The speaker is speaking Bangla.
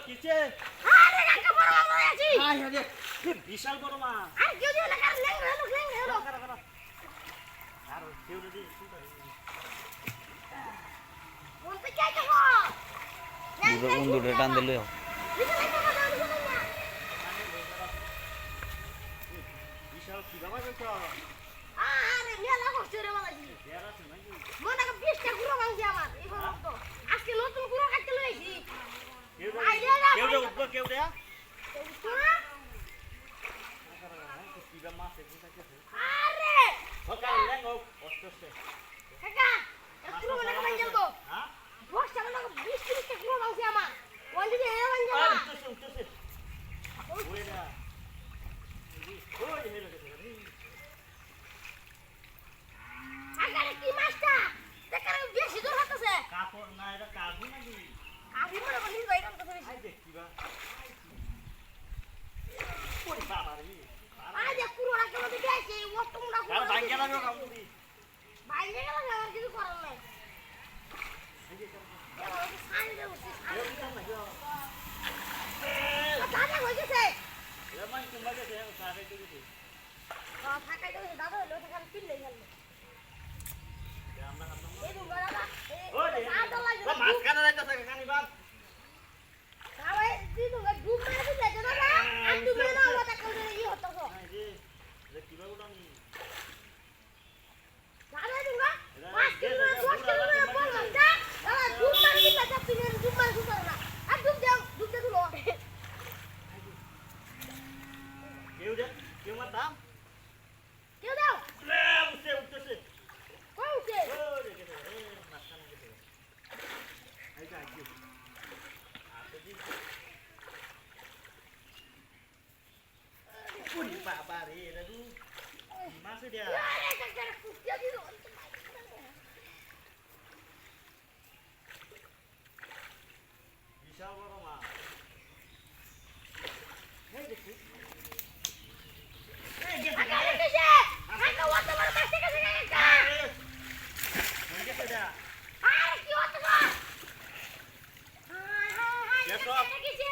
কিছে আরে কাকা বড় মাছ আছি আয় রে বিশাল বড় মাছ আর কেউ দিও না কার লেং হলো আর কেউ যদি কোন থেকে আইছো দুটো টান দিলে বিশাল কি বাবা গেছ আরে মেলা কষ্ট রে বাবাজি এর আছে নাকি মনে কর 20টা গুঁড়ো ভাঙছি আমার এই তো আজকে নতুন গুঁড়ো কাটতে লইছি কেউ উঠবো কেউ রে তোরা কি বা মাছ এসে থাকে আরে ওকাল লেং ও অষ্টে কাকা একটু মনে কর ভাঙ যাবো হ্যাঁ 10টা মনে কর 20-30টা গুঁড়ো ভাঙছি আমার ওই দিকে এ ভাঙ যাবো উঠতেছে ওই না ওই হেলো গেছে আগারে কি মাছটা দেখার বেশি দূর হতেছে কাপড় না এটা কাবু নাকি আমি মনে করি নিজ বাইরে কথা বেশি আই দেখ কি বা ওই বাবা রে আজ পুরো রাখতে মধ্যে গেছে ও তোমরা আর ভাঙ্গে লাগো কাম দি বাইরে গেল আর কিছু করার নাই এবার ওকে সাইন দে উঠি এই কি না গো দাদা হয়ে গেছে এমন তোমার কাছে সারে দিতে ফাঁকাই তো দাদা হলো সেখানে পিলে গেল আমরা হাত এই দুটো দাদা ওই আদা লাগে মাছ কানা রাইতাছে কানি বাপ আরে দিদু ডুব মেরে দিলে দাদা আর তুমি না ওটা করে ই হতো তো যে কিবা উড়ানি দাদা দুঙ্গা 5 কিলো 10 কিলো বল দাদা ডুব মারি দিলে তো পিলে ডুব মারি দিতে না আর ডুব দে দুলো কেউ মার দাম কেউ দাও লে উঠতেছে কোনছে ওরে গেছে রে মাছ কানা গেছে আই যা কি আতে দি ওই বাবা রে দাদু মাছ দিয়া আরে কাকা কুতিয়া দিলো বিশাল বড় মাছ এই দেখি এই গেছে আরে কিসে কাকা ওটা বড় মাছ থেকে গেছে কাকা এই গেছে দা আরে কি হতো গো হাই হাই হাই দেখো। এটা কিসে